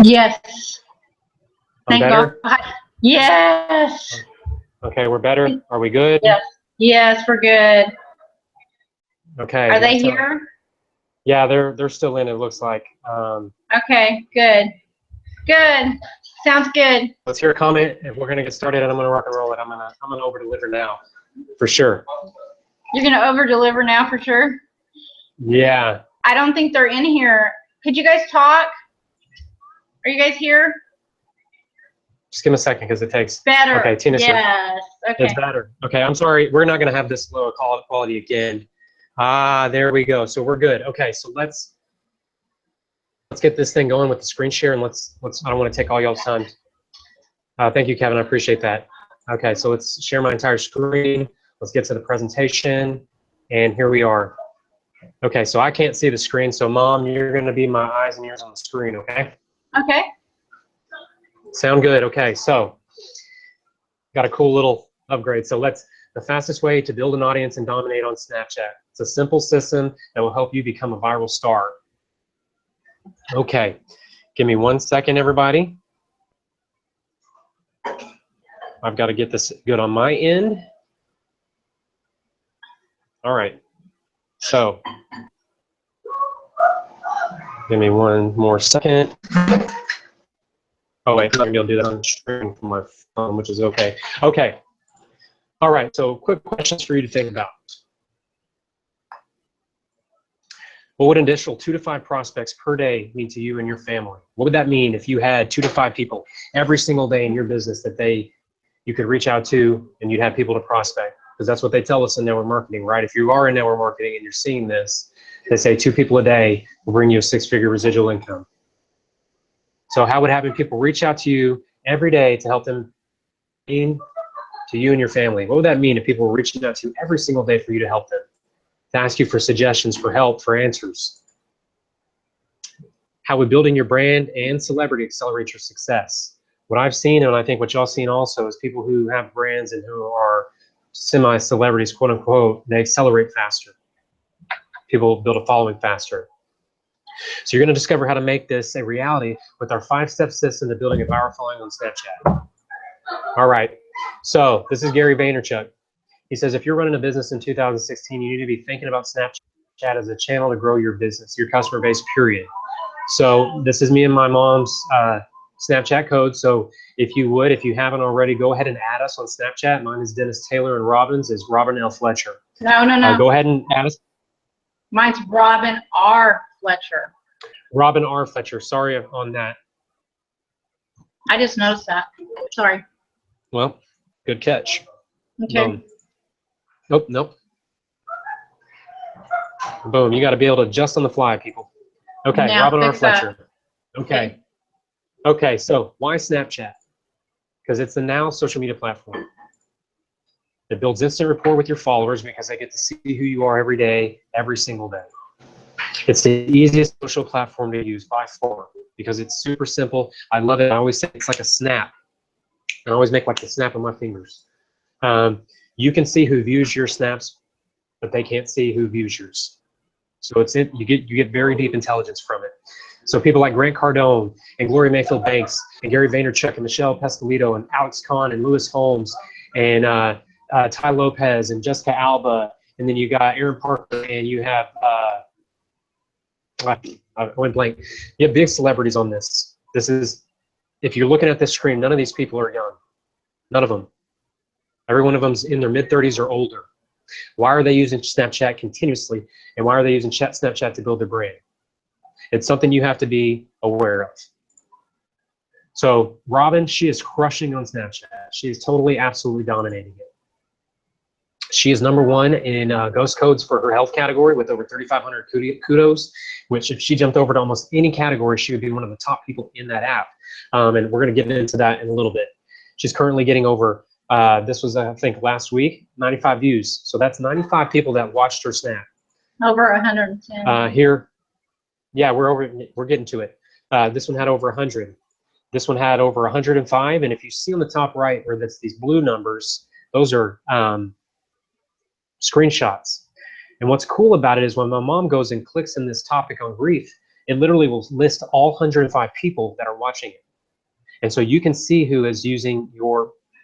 Yes. I'm better? God. Yes. Okay, we're better. Are we good? Yes. Yes, we're good. Okay. Are they here? Yeah, they're still in, it looks like. Okay, good. Good. Sounds good. Let's hear a comment if we're gonna get started, and I'm gonna rock and roll it. I'm gonna over deliver now, for sure. You're gonna over deliver now for sure? Yeah. I don't think they're in here. Could you guys talk? Are you guys here? Just give me a second because it takes. Better. Okay, Tina. Yes. Okay. It's better. Okay, I'm sorry. We're not gonna have this low quality again. There we go. So we're good. Okay, so let's get this thing going with the screen share, and let's I don't want to take all y'all's time. Thank you, Kevin. I appreciate that. Okay, so let's share my entire screen. Let's get to the presentation, and here we are. Okay, so I can't see the screen, so Mom, you're going to be my eyes and ears on the screen, okay? Okay. Sound good. Okay, so got a cool little upgrade. So the fastest way to build an audience and dominate on Snapchat. It's a simple system that will help you become a viral star. Okay, give me 1 second, everybody. I've got to get this good on my end. All right, so give me 1 more second. Oh wait, I'm not gonna be able to do that on the screen from my phone, which is okay. Okay, all right, so quick questions for you to think about. What would an additional 2 to 5 prospects per day mean to you and your family? What would that mean if you had 2 to 5 people every single day in your business that you could reach out to and you'd have people to prospect? Because that's what they tell us in network marketing, right? If you are in network marketing and you're seeing this, they say 2 people a day will bring you a 6-figure residual income. So how would having people reach out to you every day to help them mean to you and your family? What would that mean if people were reaching out to you every single day for you to help them? To ask you for suggestions, for help, for answers? How would building your brand and celebrity accelerate your success? What I've seen, and I think what y'all seen also, is people who have brands and who are semi-celebrities, quote unquote, they accelerate faster. People build a following faster. So you're going to discover how to make this a reality with our 5-step system to building a viral following on Snapchat. All right, so this is Gary Vaynerchuk. He says, if you're running a business in 2016, you need to be thinking about Snapchat as a channel to grow your business, your customer base, period. So this is me and my mom's Snapchat code. So if you haven't already, go ahead and add us on Snapchat. Mine is Dennis Taylor, and Robin's is Robin L. Fletcher. No. Go ahead and add us. Mine's Robin R. Fletcher. Robin R. Fletcher. Sorry on that. I just noticed that. Sorry. Well, good catch. Okay. Boom. Nope. Boom. You got to be able to adjust on the fly, people. Okay, now, Robin R. Fletcher. Okay. Okay, so why Snapchat? Because it's the now social media platform. It builds instant rapport with your followers because they get to see who you are every day, every single day. It's the easiest social platform to use by far because it's super simple. I love it. I always say it's like a snap. I always make like the snap of my fingers. You can see who views your snaps, but they can't see who views yours. So you get very deep intelligence from it. So people like Grant Cardone and Gloria Mayfield Banks and Gary Vaynerchuk and Michelle Pescalito and Alex Kahn and Lewis Holmes and Ty Lopez and Jessica Alba, and then you got Aaron Parker, and you have I went blank. You have big celebrities on this. This is, if you're looking at this screen, none of these people are young. None of them. Every one of them's in their mid-30s or older. Why are they using Snapchat continuously, and why are they using Snapchat to build their brand? It's something you have to be aware of. So Robin, she is crushing on Snapchat. She is totally, absolutely dominating it. She is #1 in ghost codes for her health category with over 3,500 kudos, which if she jumped over to almost any category, she would be one of the top people in that app. And we're going to get into that in a little bit. She's currently getting over, this was, I think, last week, 95 views. So that's 95 people that watched her snap. Over 110. Here, yeah, we're getting to it. This one had over 100. This one had over 105. And if you see on the top right where that's these blue numbers, those are screenshots. And what's cool about it is when my mom goes and clicks in this topic on grief, it literally will list all 105 people that are watching it. And so you can see who is using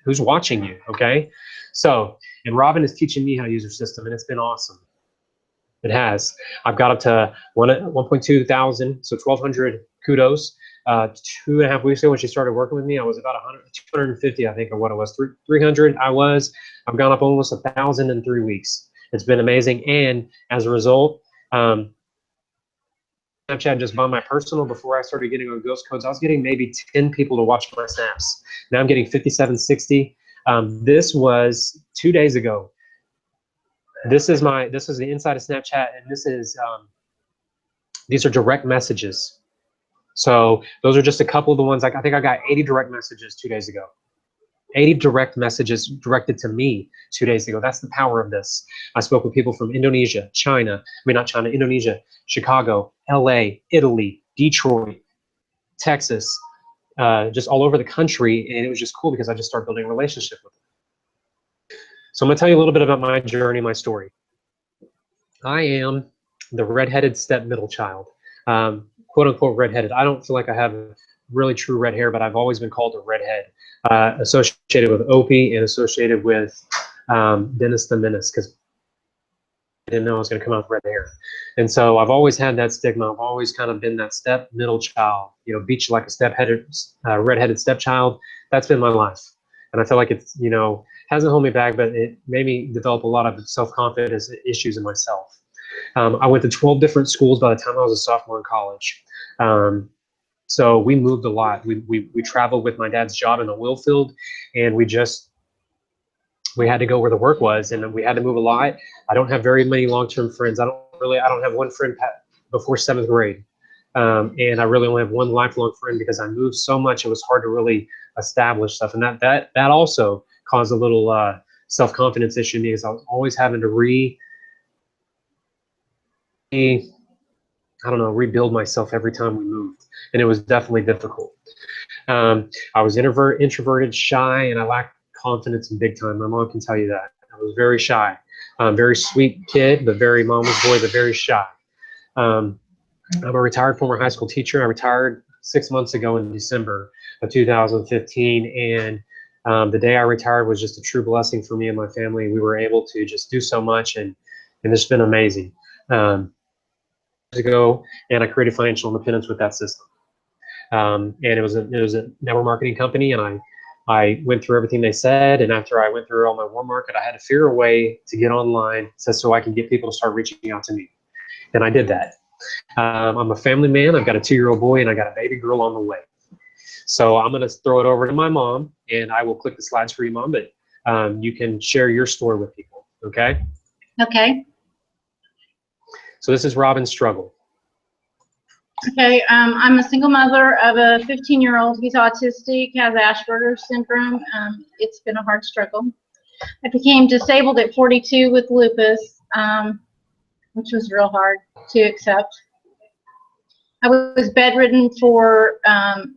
who's watching you, okay? So, and Robin is teaching me how to use her system, and it's been awesome. It has. I've got up to 1.2 thousand, so 1,200 kudos. 2.5 weeks ago when she started working with me, I was about 250, I think, or what it was, 300 I've gone up almost 1,000 in 3 weeks. It's been amazing. And as a result, Snapchat just bought my personal. Before I started getting on ghost codes, I was getting maybe 10 people to watch my snaps. Now I'm getting 57, 60. This was 2 days ago. This is the inside of Snapchat, and these are direct messages. So those are just a couple of the ones. I think I got 80 direct messages 2 days ago. 80 direct messages directed to me 2 days ago. That's the power of this. I spoke with people from Indonesia, Indonesia, Chicago, LA, Italy, Detroit, Texas, just all over the country. And it was just cool because I just started building a relationship with them. So I'm gonna tell you a little bit about my journey, my story. I am the redheaded step middle child, quote unquote redheaded. I don't feel like I have really true red hair, but I've always been called a redhead, associated with Opie and associated with Dennis the Menace, because I didn't know I was going to come out with red hair. And so I've always had that stigma. I've always kind of been that step middle child, beat you like a redheaded stepchild. That's been my life. And I feel like it's, hasn't held me back, but it made me develop a lot of self-confidence issues in myself. I went to 12 different schools by the time I was a sophomore in college. So we moved a lot. We traveled with my dad's job in the oil field, and we had to go where the work was, and we had to move a lot. I don't have very many long-term friends. I don't have one friend before 7th grade. And I really only have one lifelong friend because I moved so much, it was hard to really establish stuff. And that also caused a little self-confidence issue because I was always having to rebuild myself every time we moved. And it was definitely difficult. I was introverted, shy, and I lacked confidence in big time. My mom can tell you that. I was very shy. Very sweet kid, but very mama's boy, but very shy. I'm a retired former high school teacher. I retired 6 months ago in December of 2015. And the day I retired was just a true blessing for me and my family. We were able to just do so much, and it's been amazing. Ago, and I created financial independence with that system. And it was a network marketing company, and I went through everything they said. And after I went through all my warm market, I had to figure a way to get online so I can get people to start reaching out to me. And I did that. I'm a family man. I've got a 2-year-old boy, and I got a baby girl on the way. So I'm going to throw it over to my mom, and I will click the slides for you, Mom, but you can share your story with people, okay? Okay. So this is Robin's struggle. Okay, I'm a single mother of a 15-year-old. He's autistic, has Asperger's syndrome. It's been a hard struggle. I became disabled at 42 with lupus, which was real hard to accept. I was bedridden for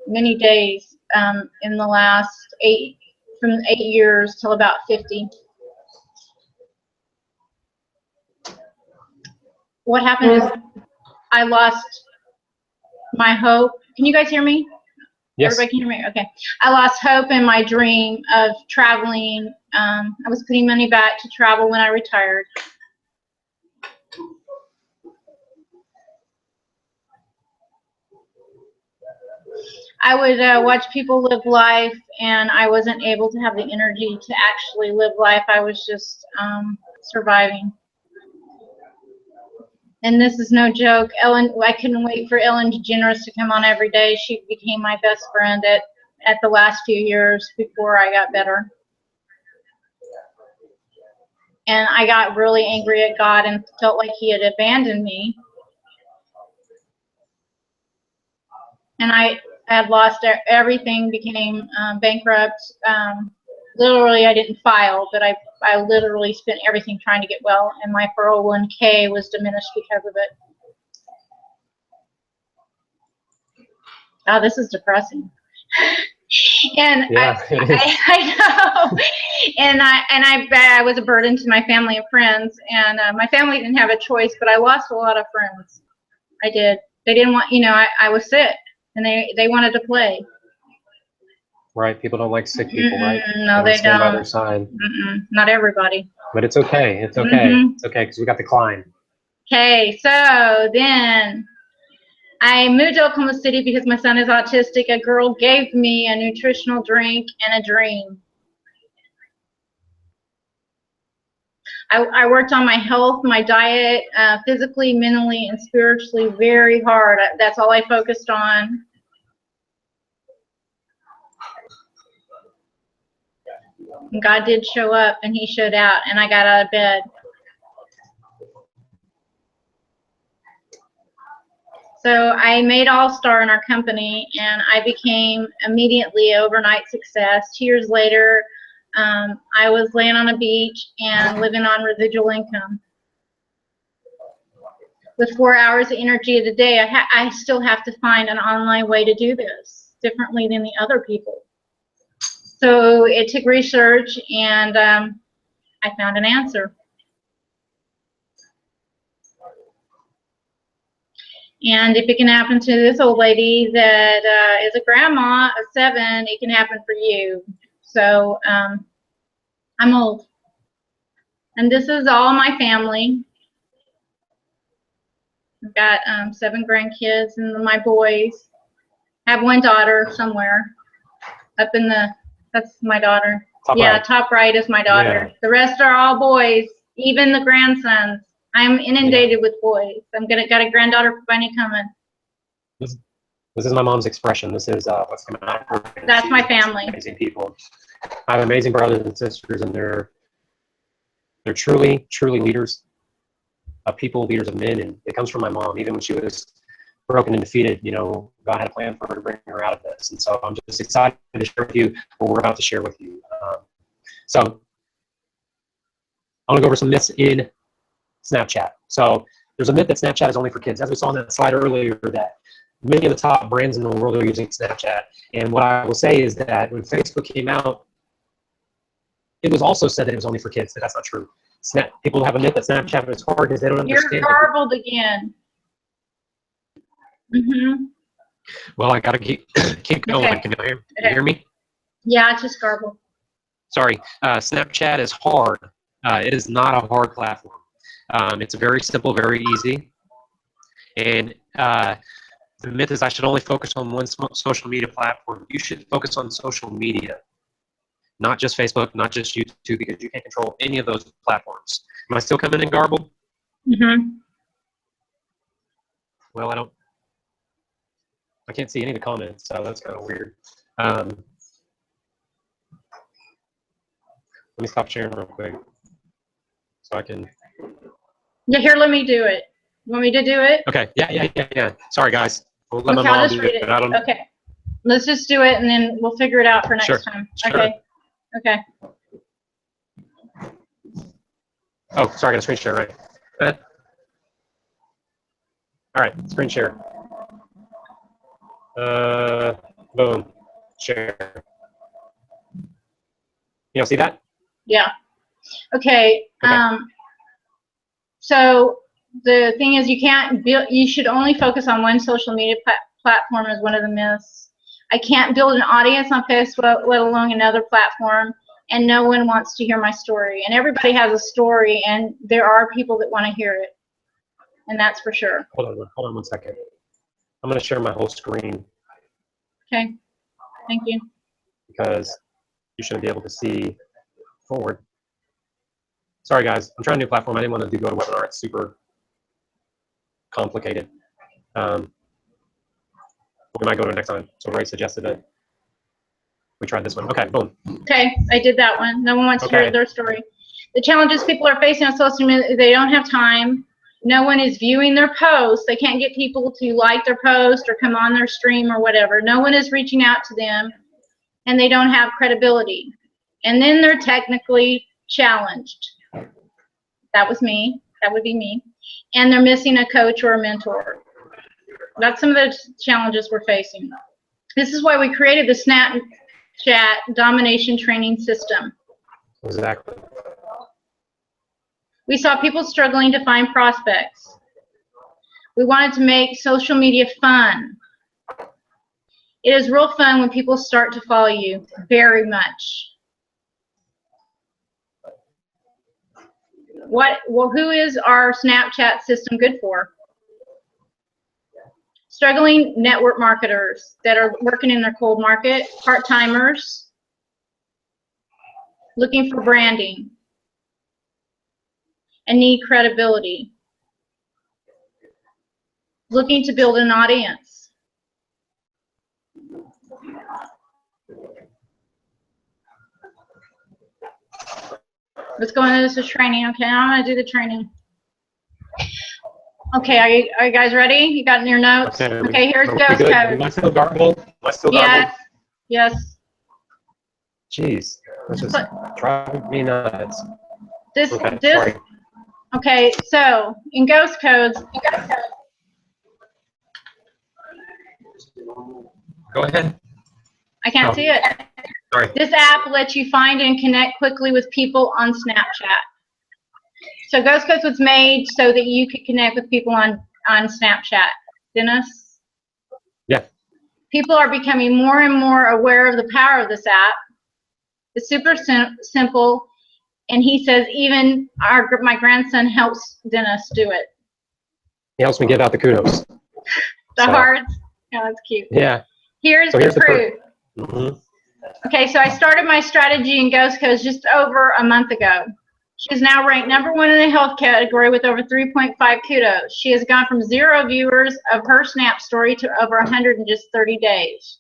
many days in the last from 8 years till about 50. What happened is I lost my hope. Can you guys hear me? Yes. Everybody can hear me? Okay. I lost hope in my dream of traveling. I was putting money back to travel when I retired. I would watch people live life, and I wasn't able to have the energy to actually live life. I was just surviving. And this is no joke. I couldn't wait for Ellen DeGeneres to come on every day. She became my best friend at the last few years before I got better. And I got really angry at God and felt like He had abandoned me. And I had lost everything, became bankrupt. Literally, I didn't file, but I literally spent everything trying to get well, and my 401k was diminished because of it. Oh, this is depressing. And yeah, I know. And I was a burden to my family and friends, and my family didn't have a choice, but I lost a lot of friends. I did. They didn't want, I was sick, and they wanted to play. Right? People don't like sick people, right? No, they stand by their don't. side. Not everybody. But it's okay. It's okay. It's okay because we got the climb. Okay, so then I moved to Oklahoma City because my son is autistic. A girl gave me a nutritional drink and a dream. I worked on my health, my diet, physically, mentally, and spiritually very hard. That's all I focused on. And God did show up, and he showed out, and I got out of bed. So I made All-Star in our company, and I became immediately an overnight success. 2 years later, I was laying on a beach and living on residual income. With 4 hours of energy a day, I still have to find an online way to do this differently than the other people. So it took research, and I found an answer. And if it can happen to this old lady that is a grandma of 7, it can happen for you. So I'm old. And this is all my family. I've got 7 grandkids, and my boys. I have 1 daughter somewhere up in that's my daughter. Top right is my daughter. Yeah. The rest are all boys, even the grandsons. I'm inundated with boys. Got a granddaughter funny coming. This is my mom's expression. This is what's coming out of her. That's my family. Amazing people. I have amazing brothers and sisters, and they're truly leaders of people, leaders of men, and it comes from my mom. Even when she was broken and defeated, God had a plan for her to bring her out of this. And so I'm just excited to share with you what we're about to share with you. So I want to go over some myths in Snapchat. So there's a myth that Snapchat is only for kids. As we saw on that slide earlier, that many of the top brands in the world are using Snapchat. And what I will say is that when Facebook came out, it was also said that it was only for kids, but that's not true. People have a myth that Snapchat is hard because they don't understand. You're garbled again. Well, I gotta keep going. Okay. Can you hear me? Yeah, it's just garbled. Sorry. Snapchat is hard. It is not a hard platform. It's very simple, very easy. And the myth is I should only focus on one social media platform. You should focus on social media, not just Facebook, not just YouTube, because you can't control any of those platforms. Am I still coming in garbled? Well, I can't see any of the comments, so that's kind of weird. Let me stop sharing real quick so I can. Yeah, here, let me do it. You want me to do it? Okay. Yeah. Sorry, guys. We'll let okay, I'll just read it. Okay. Let's just do it, and then we'll figure it out for next time. Sure. Okay. Oh, sorry, I got a screen share, right? All right, screen share. Boom. Share. You see that? Yeah. Okay. So the thing is, you should only focus on one social media platform is one of the myths. I can't build an audience on Facebook, let alone another platform, and no one wants to hear my story. And everybody has a story, and there are people that want to hear it, and that's for sure. Hold on 1 second. I'm going to share my whole screen. Okay. Thank you. Because you should be able to see forward. Sorry, guys. I'm trying a new platform. I didn't want to go to webinar. It's super complicated. We might go to it next time. So Ray suggested it. We tried this one. Okay, boom. Okay, I did that one. No one wants to hear their story. The challenges people are facing on social media, they don't have time. No one is viewing their posts. They can't get people to like their post or come on their stream or whatever. No one is reaching out to them, and they don't have credibility. And then they're technically challenged. That was me. That would be me. And they're missing a coach or a mentor. That's some of the challenges we're facing. This is why we created the Snapchat Domination Training System. Exactly. We saw people struggling to find prospects. We wanted to make social media fun. It is real fun when people start to follow you, very much. Who is our Snapchat system good for? Struggling network marketers that are working in their cold market, part-timers, looking for branding, and need credibility, looking to build an audience. Let's go into this training. Okay, I'm going to do the training. Okay, are you guys ready? You got in your notes? Okay, here's ghost code. Am I still garbled? Am I still garbled? Yes. Jeez, that's just driving me nuts. Okay, so in ghost codes. Go ahead. I can't see it. Sorry. This app lets you find and connect quickly with people on Snapchat. So Ghost Codes was made so that you could connect with people on Snapchat. Dennis? Yeah. People are becoming more and more aware of the power of this app. It's super simple, and he says even my grandson helps Dennis do it. He helps me give out the kudos. The hearts? Yeah, that's cute. Yeah. Here's the proof. Mm-hmm. Okay, so I started my strategy in Ghost Codes just over a month ago. She is now ranked #1 in the health category with over 3.5 kudos. She has gone from 0 viewers of her Snap story to over 100 in just 30 days.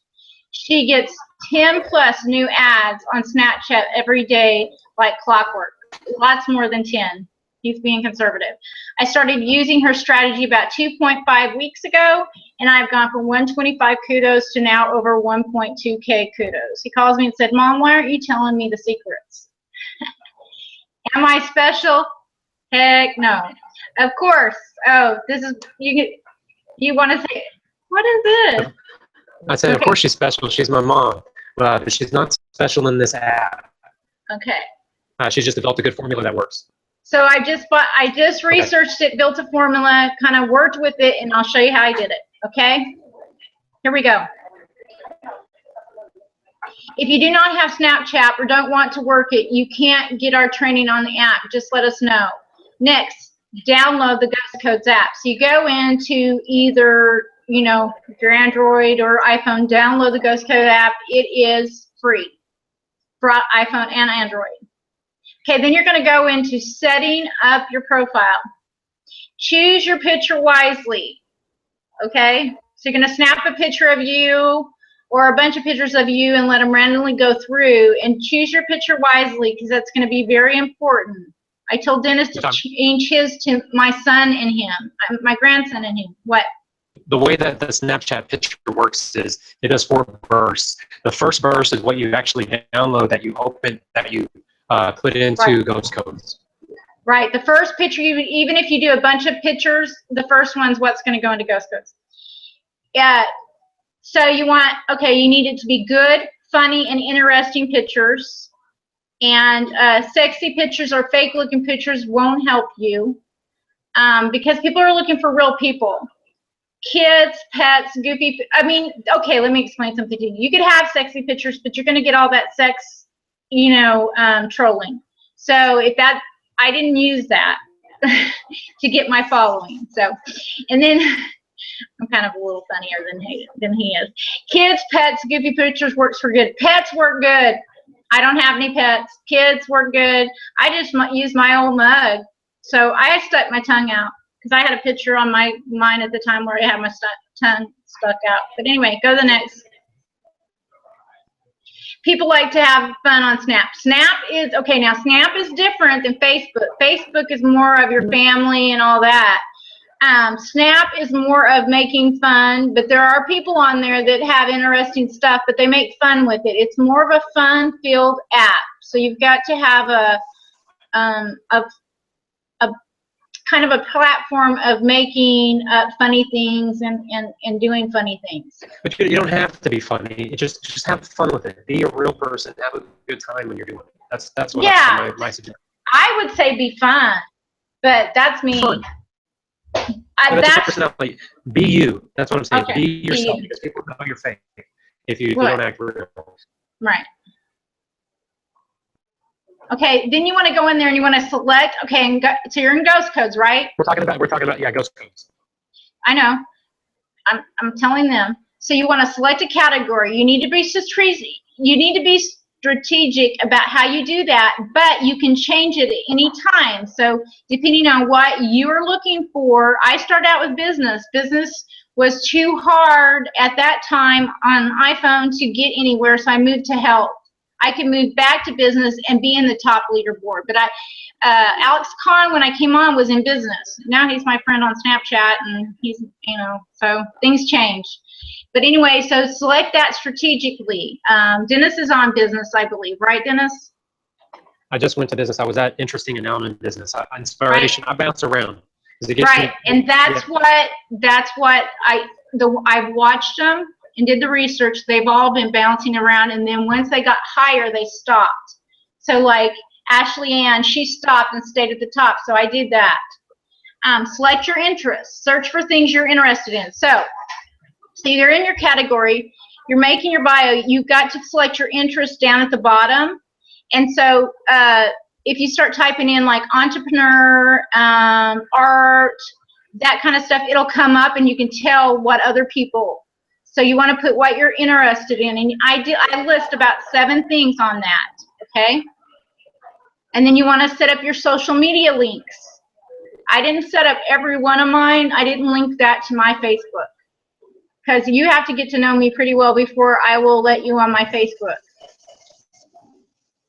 She gets 10 plus new ads on Snapchat every day like clockwork. Lots more than 10. He's being conservative. I started using her strategy about 2.5 weeks ago, and I've gone from 125 kudos to now over 1.2K kudos. He calls me and said, Mom, why aren't you telling me the secrets? Am I special? Heck no. Of course. Oh, this is, you want to say, what is this? I said, of course she's special. She's my mom. But she's not special in this app. Okay. She's just developed a good formula that works. So I just researched it, built a formula, kind of worked with it, and I'll show you how I did it. Okay? Here we go. If you do not have Snapchat or don't want to work it, you can't get our training on the app. Just let us know. Next, download the Ghost Codes app. So you go into either, your Android or iPhone, download the Ghost Code app. It is free for iPhone and Android. Okay, then you're going to go into setting up your profile. Choose your picture wisely. Okay, so you're going to snap a picture of you or a bunch of pictures of you and let them randomly go through, and choose your picture wisely because that's going to be very important. I told Dennis to change his to my son and him, my grandson and him. What? The way that the Snapchat picture works is it does 4 bursts. The first burst is what you actually download, that you open, that you put into Ghost Codes. Right. The first picture, even if you do a bunch of pictures, the first one's what's going to go into Ghost Codes. Yeah. So you need it to be good, funny, and interesting pictures. And sexy pictures or fake-looking pictures won't help you because people are looking for real people. Kids, pets, goofy. Okay, let me explain something to you. You could have sexy pictures, but you're going to get all that sex, trolling. So I didn't use that to get my following. So, and then I'm kind of a little funnier than he is. Kids, pets, goofy pictures works for good. Pets work good. I don't have any pets. Kids work good. I just use my old mug. So I stuck my tongue out because I had a picture on mine at the time where I had my tongue stuck out. But anyway, go to the next. People like to have fun on Snap. Snap is different than Facebook. Facebook is more of your family and all that. Snap is more of making fun, but there are people on there that have interesting stuff, but they make fun with it. It's more of a fun-filled app. So you've got to have a kind of a platform of making funny things and doing funny things. But you don't have to be funny. You just have fun with it. Be a real person. Have a good time when you're doing it. That's what my suggestion. I would say be fun, but that's me. Fun. So that's just That's personality. Be you. That's what I'm saying. okay. Be yourself, You. because people know you're fake if you Right. don't act real. Right. Okay, then you want to go in there and you want to select, okay, and go, so you're in ghost codes, right? We're talking about yeah, ghost codes. I know. I'm telling them. So you want to select a category. You need to be strategic about how you do that, but you can change it at any time. So depending on what you're looking for, I started out with business. Business was too hard at that time on iPhone to get anywhere, so I moved to health. I can move back to business and be in the top leaderboard. But Alex Kahn, when I came on, was in business. Now he's my friend on Snapchat, and he's, so things change. But anyway, so select that strategically. Dennis is on business, I believe, right, Dennis? I just went to business. I was at interesting, and now I'm in business. Inspiration. Right. I bounce around. Right, and that's what I've watched them and did the research. They've all been bouncing around, and then once they got higher, they stopped. So like Ashley Ann, she stopped and stayed at the top. So I did that. Select your interests. Search for things you're interested in. So you're in your category. You're making your bio. You've got to select your interests down at the bottom. And so if you start typing in like entrepreneur, art, that kind of stuff, it'll come up and you can tell what other people. So you want to put what you're interested in. And I list about 7 things on that, okay? And then you want to set up your social media links. I didn't set up every one of mine. I didn't link that to my Facebook, because you have to get to know me pretty well before I will let you on my Facebook.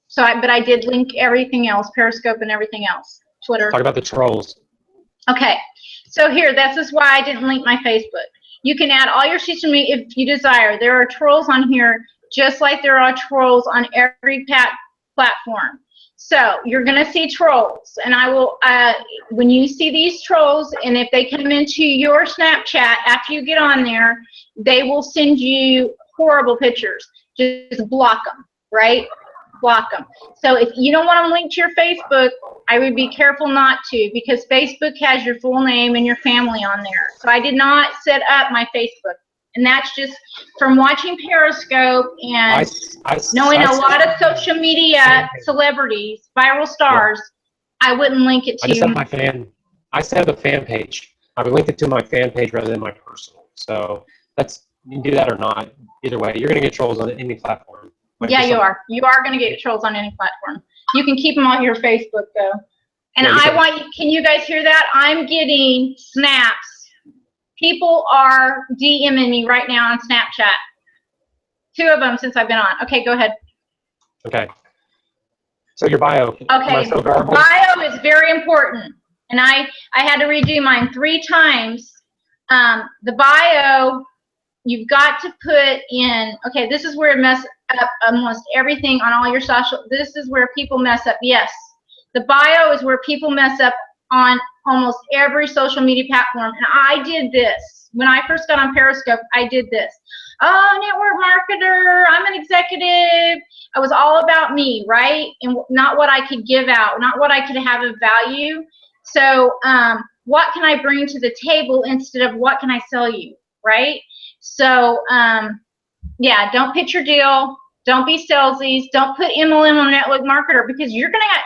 So, but I did link everything else, Periscope and everything else, Twitter. Talk about the trolls. Okay, so here, this is why I didn't link my Facebook. You can add all your social media if you desire. There are trolls on here, just like there are trolls on every platform. So you're going to see trolls, and I will, when you see these trolls, and if they come into your Snapchat after you get on there, they will send you horrible pictures. Just block them, right? Block them. So if you don't want them linked to your Facebook, I would be careful not to, because Facebook has your full name and your family on there. So I did not set up my Facebook. And that's just from watching Periscope and knowing a lot of social media celebrities, viral stars. Yeah. I wouldn't link it to you. I set up a fan page. I would link it to my fan page rather than my personal. So that's, you can do that or not. Either way, you're going to get trolls on any platform. Yeah, you are. You are going to get trolls on any platform. You can keep them on your Facebook, though. And yeah, I want you, can you guys hear that? I'm getting snaps. People are DMing me right now on Snapchat. 2 of them since I've been on. Okay, go ahead. Okay. So your bio. Okay, bio is very important. And I had to redo mine 3 times. The bio, you've got to put in, okay, this is where it messes up almost everything on all your social. This is where people mess up. Yes. The bio is where people mess up on almost every social media platform. And I did this. When I first got on Periscope, I did this. Oh, network marketer, I'm an executive. I was all about me, right? And not what I could give out, not what I could have of value. So what can I bring to the table instead of what can I sell you, right? So yeah, don't pitch your deal. Don't be salesy. Don't put MLM on network marketer, because you're going to,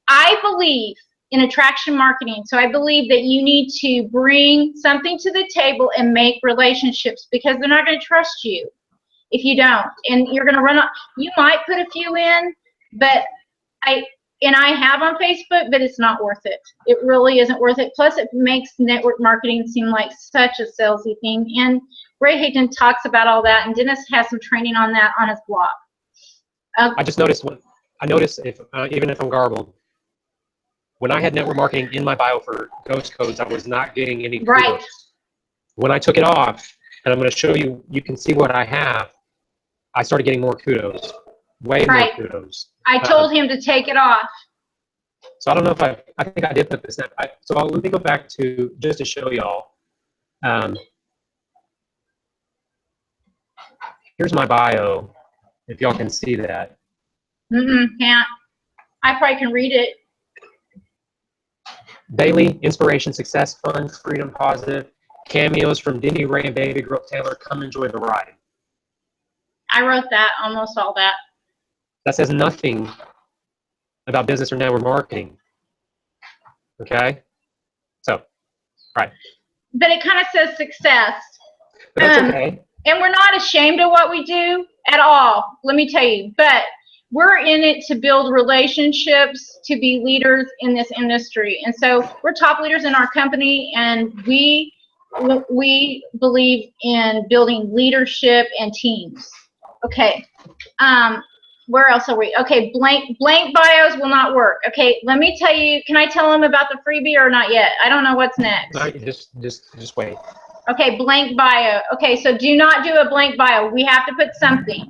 I believe in attraction marketing. So I believe that you need to bring something to the table and make relationships, because they're not going to trust you if you don't. And you're going to run up, you might put a few in, but I have on Facebook, but it's not worth it. It really isn't worth it. Plus it makes network marketing seem like such a salesy thing. And Ray Hayden talks about all that, and Dennis has some training on that on his blog. I just noticed if even if I'm garbled, when I had network marketing in my bio for ghost codes, I was not getting any kudos. Right. When I took it off, and I'm going to show you, you can see what I have, I started getting more kudos, way more kudos. I told him to take it off. So I don't know if I think I did put this in. So let me go back to, just to show y'all. Here's my bio, if y'all can see that. Can't. I probably can read it. Daily inspiration, success, fun, freedom, positive. Cameos from Denny Ray and Baby Girl Taylor. Come enjoy the ride. I wrote that, almost all that. That says nothing about business or network marketing. Okay? So, right. But it kind of says success. But that's okay. And we're not ashamed of what we do at all, let me tell you. But we're in it to build relationships, to be leaders in this industry. And so we're top leaders in our company, and we believe in building leadership and teams. Okay. Where else are we? Okay, blank bios will not work. Okay, let me tell you, can I tell them about the freebie or not yet? I don't know what's next. No, just wait. Okay, blank bio. Okay, so do not do a blank bio. We have to put something.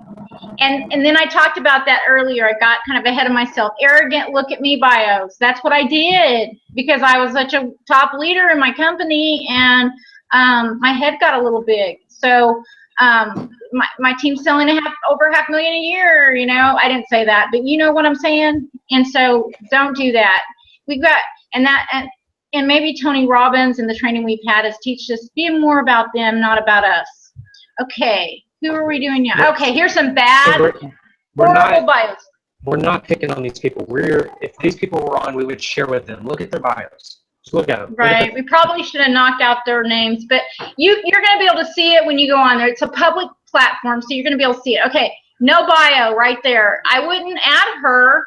And then I talked about that earlier. I got kind of ahead of myself. Arrogant, look at me bios. That's what I did because I was such a top leader in my company, and my head got a little big. So my team's selling over $500,000 a year. You know, I didn't say that, but you know what I'm saying. And so don't do that. We've got and maybe Tony Robbins and the training we've had has teach us be more about them, not about us. Okay, who are we doing now? Okay, here's some bad, horrible bios. We're not picking on these people. If these people were on, we would share with them. Look at their bios. Just look at them. Right. We probably should have knocked out their names, but you're going to be able to see it when you go on there. It's a public platform, so you're going to be able to see it. Okay, no bio right there. I wouldn't add her.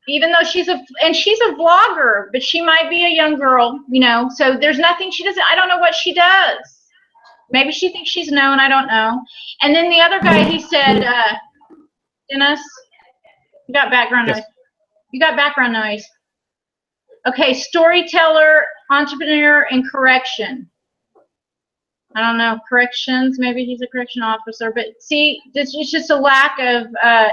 Even though she's a vlogger, but she might be a young girl, you know, so there's nothing she doesn't, I don't know what she does. Maybe she thinks she's known, I don't know. And then the other guy, he said, Dennis, you got background noise. You got background noise. Okay, storyteller, entrepreneur, and correction. I don't know, corrections, maybe he's a correction officer, but see, this is just a lack of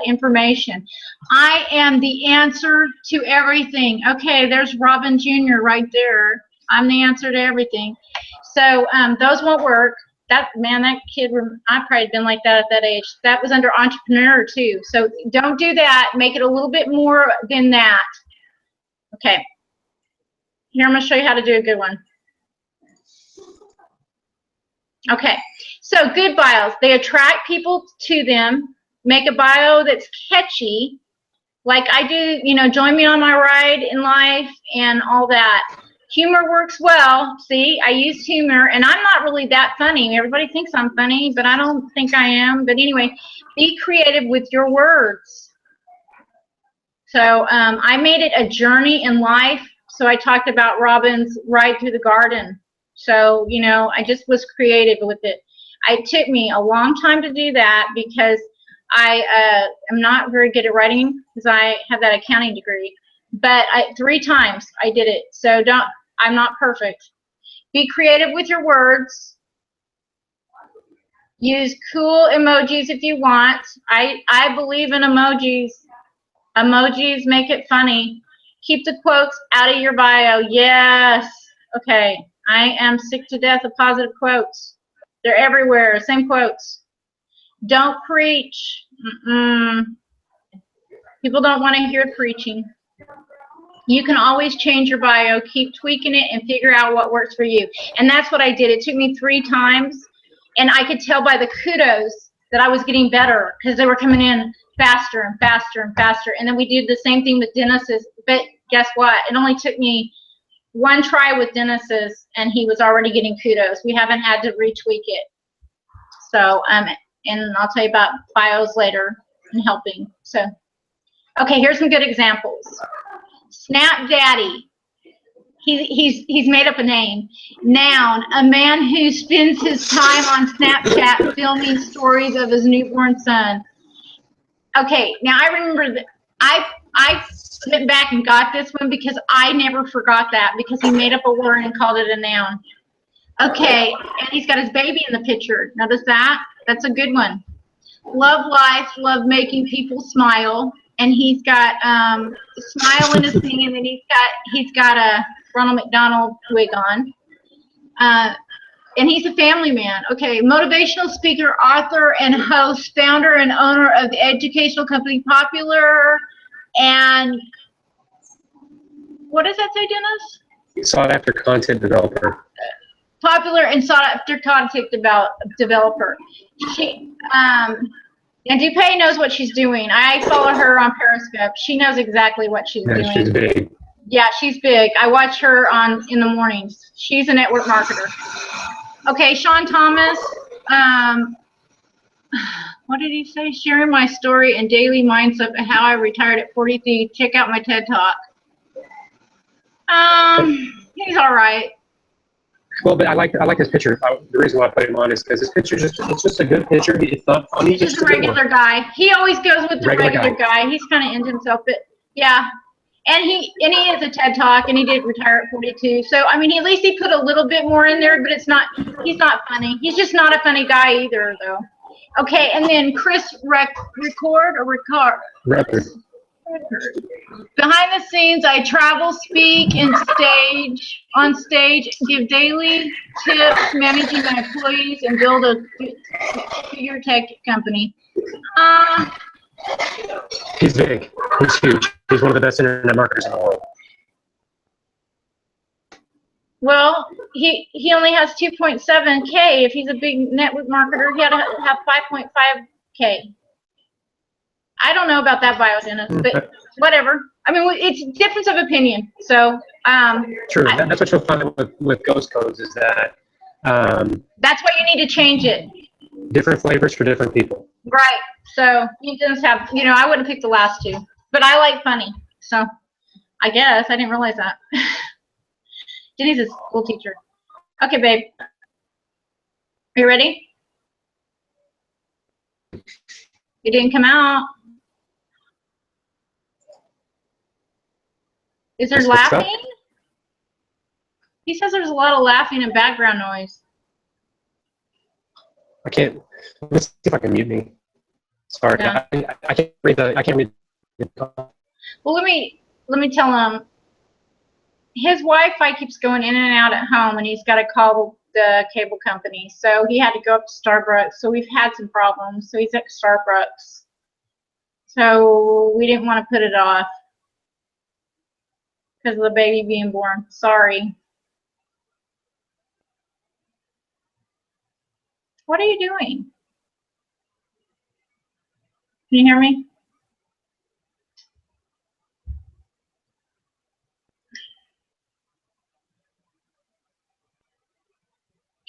information. I am the answer to everything. Okay, there's Robin Jr. right there. I'm the answer to everything. So those won't work. That kid, I probably been like that at that age. That was under entrepreneur too. So don't do that. Make it a little bit more than that. Okay. Here, I'm going to show you how to do a good one. Okay, so good bios. They attract people to them. Make a bio that's catchy, like I do, you know, join me on my ride in life and all that. Humor works well. See, I use humor, and I'm not really that funny. Everybody thinks I'm funny, but I don't think I am. But anyway, be creative with your words. So I made it a journey in life. So I talked about Robin's ride through the garden. So, you know, I just was creative with it. It took me a long time to do that because I am not very good at writing because I have that accounting degree. But 3 times I did it. So I'm not perfect. Be creative with your words. Use cool emojis if you want. I believe in emojis. Emojis make it funny. Keep the quotes out of your bio. Yes. Okay. I am sick to death of positive quotes. They're everywhere. Same quotes. Don't preach. People don't want to hear preaching. You can always change your bio. Keep tweaking it and figure out what works for you. And that's what I did. It took me 3 times. And I could tell by the kudos that I was getting better because they were coming in faster and faster and faster. And then we did the same thing with Dennis's. But guess what? It only took me 1 try with Dennis's, and he was already getting kudos. We haven't had to retweak it. So, and I'll tell you about bios later and helping. So, okay, here's some good examples. Snap Daddy. He's made up a name. Noun, a man who spends his time on Snapchat filming stories of his newborn son. Okay, now I remember that I went back and got this one because I never forgot that because he made up a word and called it a noun. Okay, and he's got his baby in the picture. Notice that? That's a good one. Love life, love making people smile. And he's got a smile in his thing, and then he's got a Ronald McDonald wig on. And he's a family man. Okay, motivational speaker, author, and host, founder and owner of the educational company Popular, and What does that say, Dennis? Sought after content developer. Popular and sought after content developer. She and Dupay knows what she's doing. I follow her on Periscope. She knows exactly what she's doing. She's big. Yeah, she's big. I watch her in the mornings. She's a network marketer. Okay, Sean Thomas. What did he say? Sharing my story and daily mindset of how I retired at 43. Check out my TED Talk. He's all right. Well, but I like his picture. The reason why I put him on is because his picture it's just a good picture. It's not funny. He's just a regular guy. He always goes with the regular guy. He's kind of into himself, but yeah. And he is a TED Talk, and he did retire at 42. So I mean, at least he put a little bit more in there, but he's not funny. He's just not a funny guy either, though. Okay, and then Chris Record. Behind the scenes, I travel, speak, and on stage, give daily tips, managing my employees, and build a figure tech company. He's big. He's huge. He's one of the best internet marketers in the world. Well, he only has 2.7K. If he's a big network marketer, he had to have 5.5K. I don't know about that bio, Dennis, but whatever. I mean, it's difference of opinion. So true. That's what you'll find with ghost codes is that that's why you need to change it. Different flavors for different people. Right. So you just have, I wouldn't pick the last two, but I like funny. So I guess I didn't realize that. Jenny's a school teacher. Okay, babe. Are you ready? It didn't come out. Is there laughing? He says there's a lot of laughing and background noise. I can't. Let's see if I can mute me. Sorry, yeah. I can't read the. I can't read. Well, let me tell him. His Wi-Fi keeps going in and out at home, and he's got to call the cable company. So he had to go up to Starbucks. So we've had some problems. So he's at Starbucks. So we didn't want to put it off because of the baby being born. Sorry. What are you doing? Can you hear me?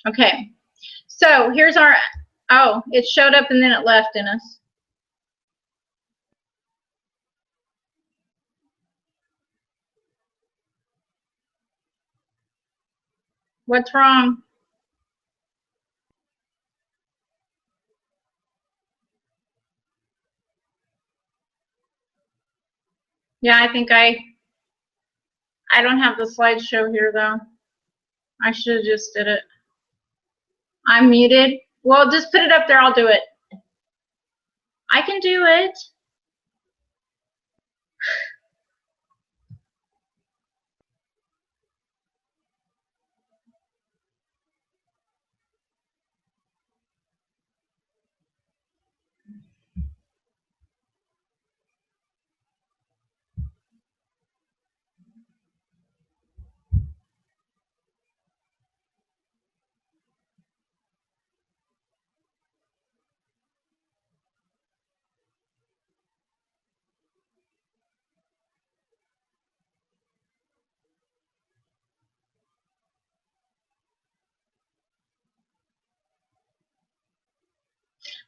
Okay. So here's our, it showed up and then it left in us. What's wrong? Yeah, I think I don't have the slideshow here though. I should have just did it. I'm muted. Well, just put it up there. I'll do it. I can do it.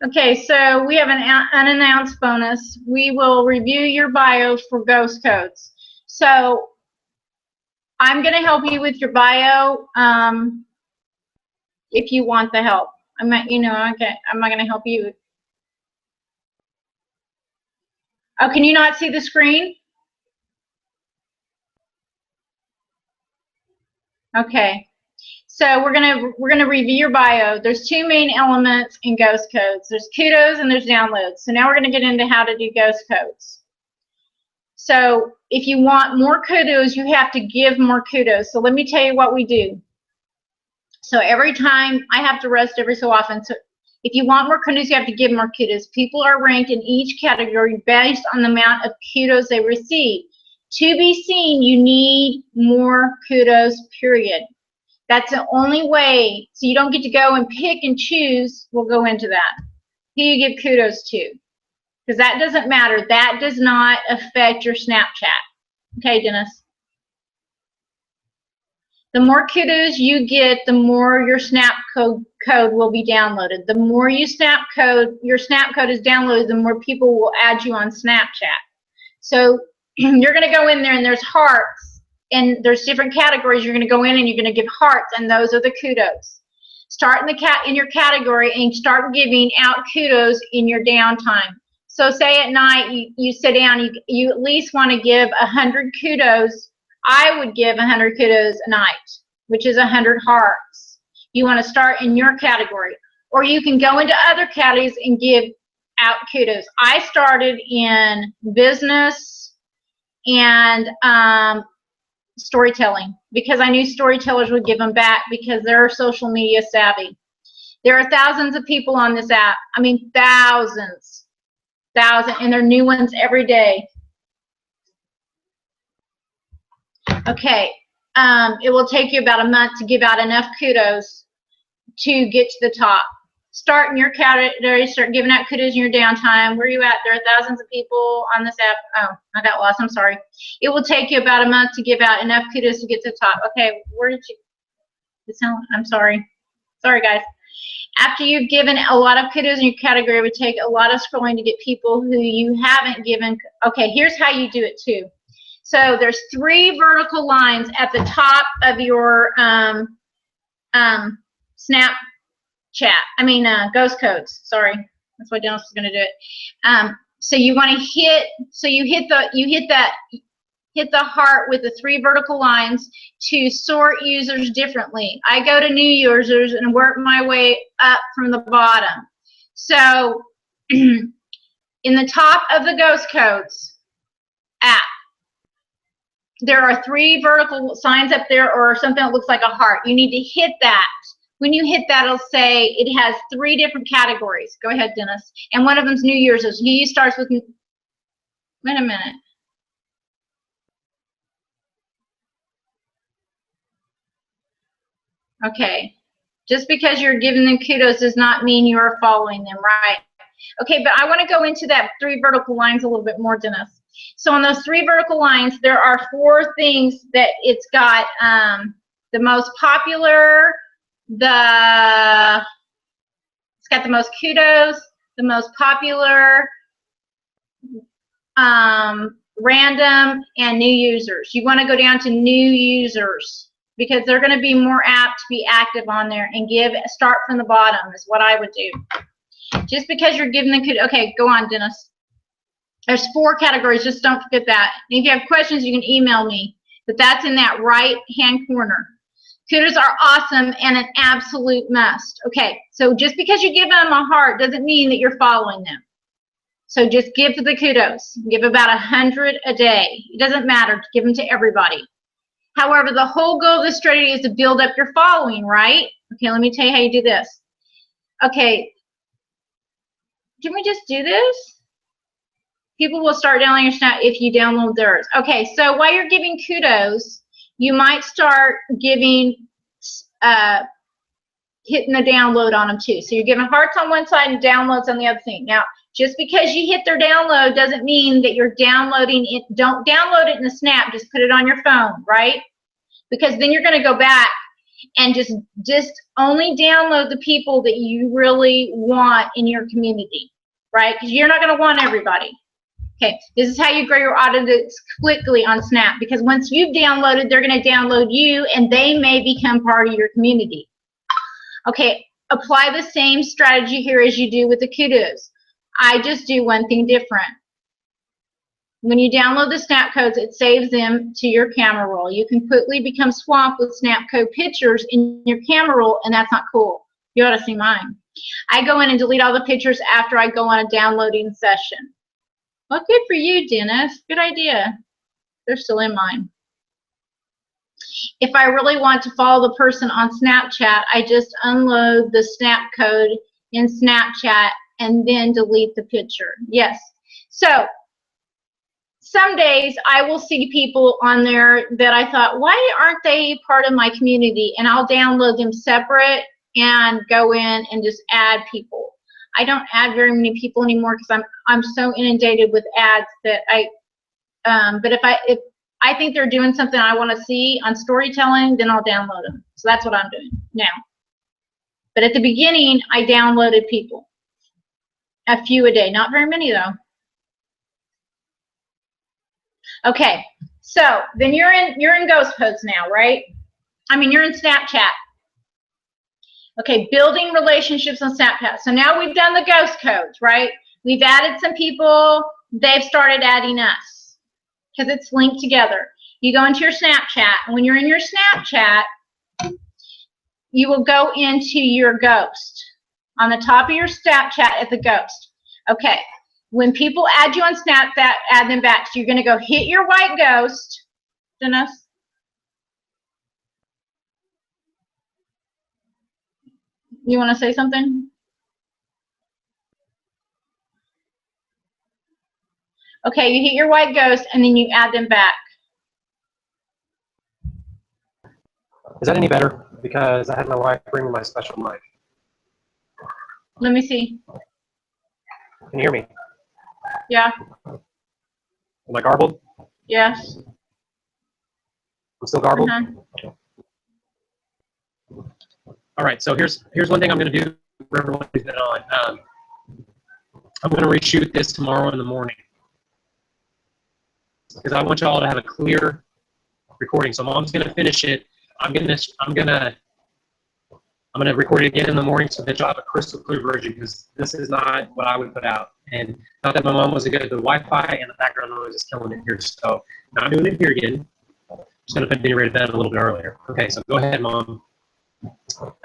Okay, so we have an unannounced bonus. We will review your bio for ghost codes. So I'm going to help you with your bio if you want the help. I'm not, I'm not going to help you. Oh, can you not see the screen? Okay. So we're gonna review your bio. There's two main elements in ghost codes. There's kudos and there's downloads. So now we're gonna get into how to do ghost codes. So if you want more kudos, you have to give more kudos. So let me tell you what we do. So every time I have to rest every so often. So if you want more kudos, you have to give more kudos. People are ranked in each category based on the amount of kudos they receive. To be seen, you need more kudos, period. That's the only way. So you don't get to go and pick and choose. We'll go into that. Who you give kudos to. Because that doesn't matter. That does not affect your Snapchat. Okay, Dennis? The more kudos you get, the more your snap code will be downloaded. The more your snap code is downloaded, the more people will add you on Snapchat. So you're going to go in there and there's hearts, and there's different categories. You're going to go in and you're going to give hearts, and those are the kudos. Start in your category and start giving out kudos in your downtime. So say at night you sit down, you at least want to give 100 kudos. I would give 100 kudos a night, which is 100 hearts. You want to start in your category. Or you can go into other categories and give out kudos. I started in business and storytelling because I knew storytellers would give them back because they're social media savvy. There are thousands of people on this app. I mean, thousands, and there are new ones every day. Okay, it will take you about a month to give out enough kudos to get to the top. Start in your category, start giving out kudos in your downtime. Where are you at? There are thousands of people on this app. Oh, I got lost, I'm sorry. It will take you about a month to give out enough kudos to get to the top. Okay, where did you, I'm sorry. Sorry, guys. After you've given a lot of kudos in your category, it would take a lot of scrolling to get people who you haven't given. Okay, here's how you do it too. So there's 3 vertical lines at the top of your Ghost codes. Sorry, that's why Dennis is going to do it. So you want to hit the heart with the 3 vertical lines to sort users differently. I go to new users and work my way up from the bottom. So in the top of the Ghost Codes app, there are 3 vertical signs up there or something that looks like a heart. You need to hit that. When you hit that, it'll say it has 3 different categories. Go ahead, Dennis. And one of them's new users. He starts with, wait a minute. Okay, just because you're giving them kudos does not mean you are following them, right? Okay, but I want to go into that 3 vertical lines a little bit more, Dennis. So on those 3 vertical lines, there are 4 things that it's got. The most popular, it's got the most kudos, the most popular, random, and new users. You want to go down to new users, because they're going to be more apt to be active on there and start from the bottom is what I would do. Just because you're giving them kudos. Okay, go on, Dennis. There's 4 categories. Just don't forget that. And if you have questions, you can email me. But that's in that right-hand corner. Kudos are awesome and an absolute must. Okay, so just because you give them a heart doesn't mean that you're following them. So just give the kudos. Give about 100 a day. It doesn't matter. Give them to everybody. However, the whole goal of this strategy is to build up your following, right? Okay, let me tell you how you do this. Okay, can we just do this? People will start downloading your Snap if you download theirs. Okay, so while you're giving kudos, you might start giving, hitting the download on them too. So you're giving hearts on one side and downloads on the other thing. Now, just because you hit their download doesn't mean that you're downloading it. Don't download it in a snap. Just put it on your phone, right? Because then you're going to go back and just only download the people that you really want in your community, right? Because you're not going to want everybody. Okay, this is how you grow your audience quickly on Snap, because once you've downloaded, they're going to download you and they may become part of your community. Okay, apply the same strategy here as you do with the kudos. I just do one thing different. When you download the Snap codes, it saves them to your camera roll. You can quickly become swamped with Snap code pictures in your camera roll, and that's not cool. You ought to see mine. I go in and delete all the pictures after I go on a downloading session. Well, good for you, Dennis. Good idea. They're still in mine. If I really want to follow the person on Snapchat, I just unload the Snap code in Snapchat and then delete the picture. Yes. So some days I will see people on there that I thought, why aren't they part of my community? And I'll download them separate and go in and just add people. I don't add very many people anymore because I'm so inundated with ads that but if I think they're doing something I want to see on storytelling, then I'll download them. So that's what I'm doing now. But at the beginning, I downloaded people, a few a day, not very many though. Okay, so then you're in Ghost Post now, right? I mean, you're in Snapchat. Okay, building relationships on Snapchat. So now we've done the ghost codes, right? We've added some people. They've started adding us because it's linked together. You go into your Snapchat, and when you're in your Snapchat, you will go into your ghost. On the top of your Snapchat is the ghost. Okay, when people add you on Snapchat, add them back. So you're going to go hit your white ghost. Dennis? You want to say something? Okay, you hit your white ghost, and then you add them back. Is that any better? Because I had my wife bring my special mic. Let me see. Can you hear me? Yeah. Am I garbled? Yes. I'm still garbled? Uh-huh. All right, so here's one thing I'm going to do for everyone who's been on. I'm going to reshoot this tomorrow in the morning because I want y'all to have a clear recording. So Mom's going to finish it. I'm going to record it again in the morning so that y'all have a crystal clear version, because this is not what I would put out. And not that my mom wasn't good. The Wi-Fi and the background noise is killing it here. So not doing it here again. Just going to put Denny right to bed a little bit earlier. Okay, so go ahead, Mom.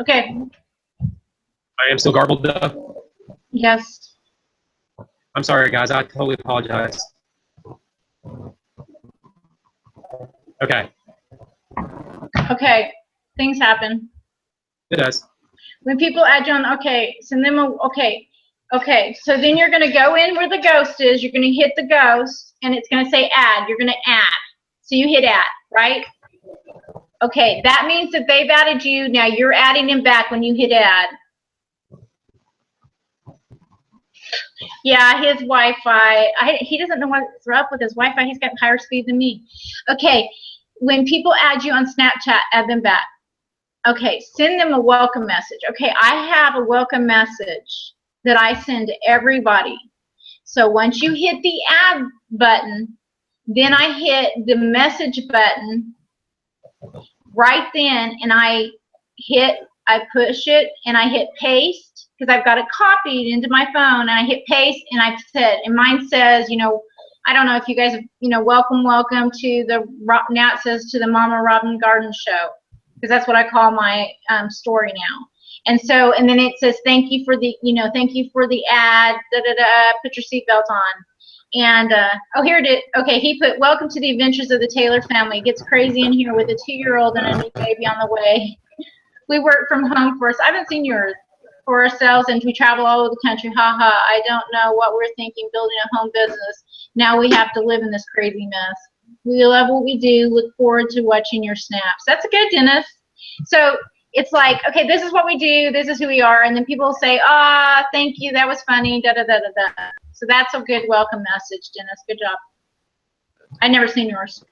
Okay. I am still garbled though? Yes. I'm sorry, guys. I totally apologize. Okay. Okay. Things happen. It does. When people add you on, okay, send them a, okay. Okay, so then you're going to go in where the ghost is. You're going to hit the ghost, and it's going to say add. You're going to add. So you hit add, right? Okay, that means that they've added you. Now you're adding them back when you hit add. Yeah, his Wi-Fi. He doesn't know what's up with his Wi-Fi. He's got higher speed than me. Okay, when people add you on Snapchat, add them back. Okay, send them a welcome message. Okay, I have a welcome message that I send to everybody. So once you hit the add button, then I hit the message button right then, and I push it, and I hit paste, because I've got it copied into my phone, and I hit paste, and I've said, and mine says, you know, I don't know if you guys, you know, welcome to the, now it says to the Mama Robin Garden Show, because that's what I call my story now. And so, and then it says, thank you for the, you know, thank you for the ad, put your seatbelt on. And, oh, here it is. Okay, he put, welcome to the adventures of the Taylor family. It gets crazy in here with a 2-year-old and a new baby on the way. We work from home for us. I haven't seen yours. For ourselves, and we travel all over the country. Ha ha, I don't know what we're thinking, building a home business. Now we have to live in this crazy mess. We love what we do. Look forward to watching your snaps. That's good, Dennis. So it's like, okay, this is what we do. This is who we are. And then people say, ah, thank you. That was funny. Da, da, da, da, da. So that's a good welcome message, Dennis. Good job. I've never seen yours.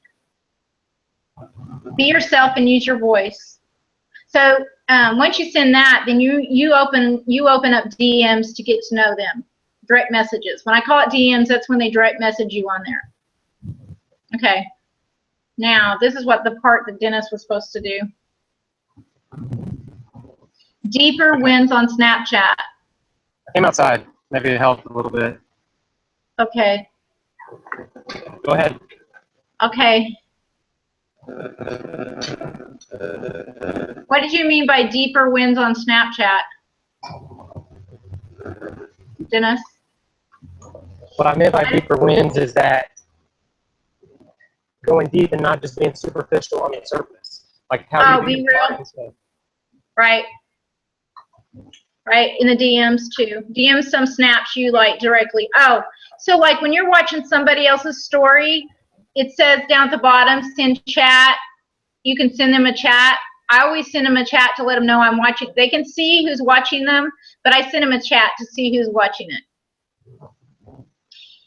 Be yourself and use your voice. So once you send that, then you open up DMs to get to know them. Direct messages. When I call it DMs, that's when they direct message you on there. Okay. Now, this is what the part that Dennis was supposed to do. Deeper wins on Snapchat. I came outside. Maybe it helped a little bit. Okay. Go ahead. Okay. What did you mean by deeper wins on Snapchat? Dennis? What I meant by deeper wins is that going deep and not just being superficial on the surface. Like how you be real. Right. right? In the DMs too. DMs, some snaps you like directly. Oh, so like when you're watching somebody else's story, it says down at the bottom, send chat. You can send them a chat. I always send them a chat to let them know I'm watching. They can see who's watching them, but I send them a chat to see who's watching it.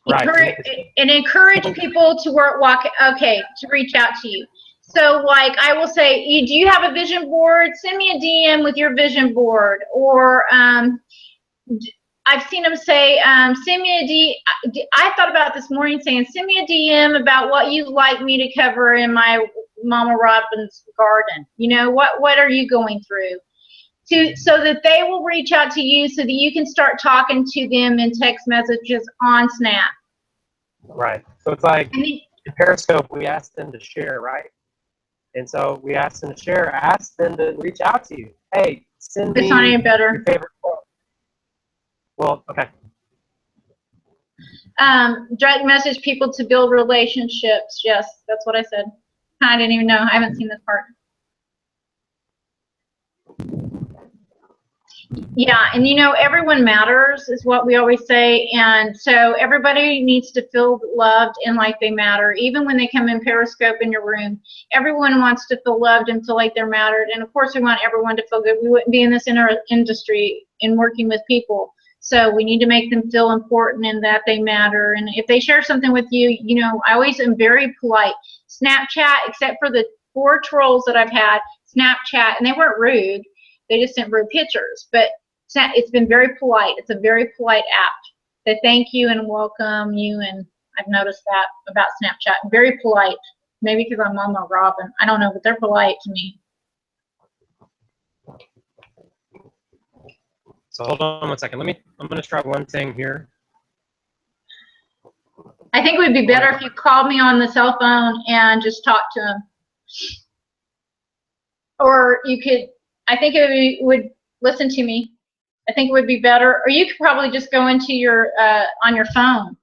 Right. Encourage people to to reach out to you. So like I will say, do you have a vision board? Send me a DM with your vision board. Or I've seen them say, send me I thought about this morning saying, send me a DM about what you'd like me to cover in my Mama Robin's garden. You know, what are you going through? So that they will reach out to you so that you can start talking to them in text messages on Snap. Right. So it's like in Periscope, we asked them to share, right? And so we asked them to share, asked them to reach out to you. Hey, send me it's not any better. Your favorite quote. Well, okay. Direct message people to build relationships. Yes, that's what I said. I didn't even know. I haven't seen this part. Yeah, and you know, everyone matters is what we always say, and so everybody needs to feel loved and like they matter. Even when they come in Periscope in your room, everyone wants to feel loved and feel like they're mattered, and of course we want everyone to feel good. We wouldn't be in this industry in working with people, so we need to make them feel important and that they matter. And if they share something with you, you know, I always am very polite. Snapchat, except for the 4 trolls that I've had, Snapchat, and they weren't rude. They just sent rude pictures, but it's been very polite. It's a very polite app. They thank you and welcome you, and I've noticed that about Snapchat. Very polite. Maybe because I'm Mama Robin. I don't know, but they're polite to me. So hold on one second. I'm going to try one thing here. I think it would be better if you called me on the cell phone and just talked to them. Or you could, I think it would listen to me. I think it would be better, or you could probably just go into your on your phone.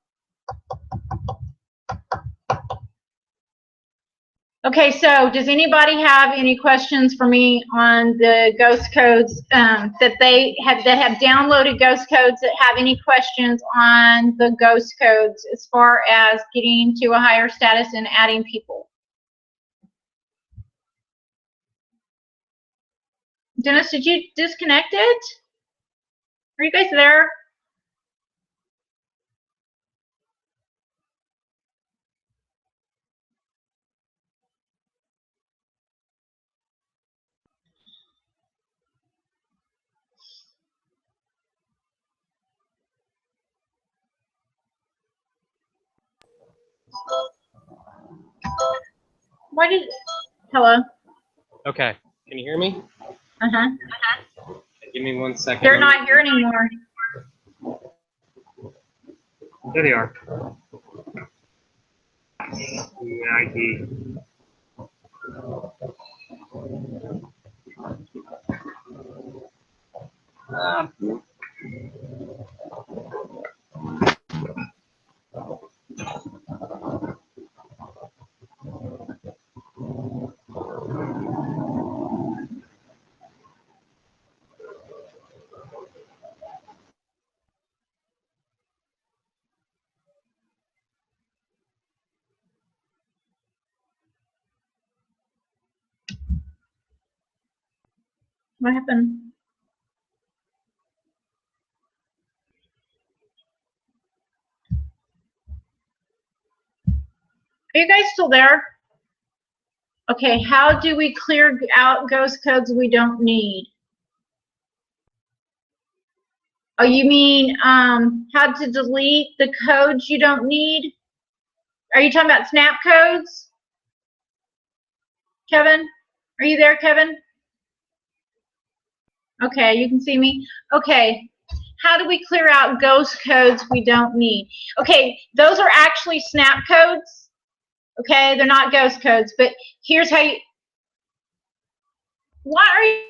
Okay, so does anybody have any questions for me on the ghost codes that have downloaded ghost codes, that have any questions on the ghost codes as far as getting to a higher status and adding people? Dennis, did you disconnect it? Are you guys there? Why did, hello? Okay. Can you hear me? Uh-huh. Give me 1 second. They're not here anymore. There they are. Maggie. What happened? Are you guys still there? Okay, how do we clear out ghost codes we don't need? Oh, you mean how to delete the codes you don't need? Are you talking about snap codes? Kevin? Are you there, Kevin? Okay, you can see me? Okay, how do we clear out ghost codes we don't need? Okay, those are actually snap codes. Okay, they're not ghost codes, but here's how you, why are you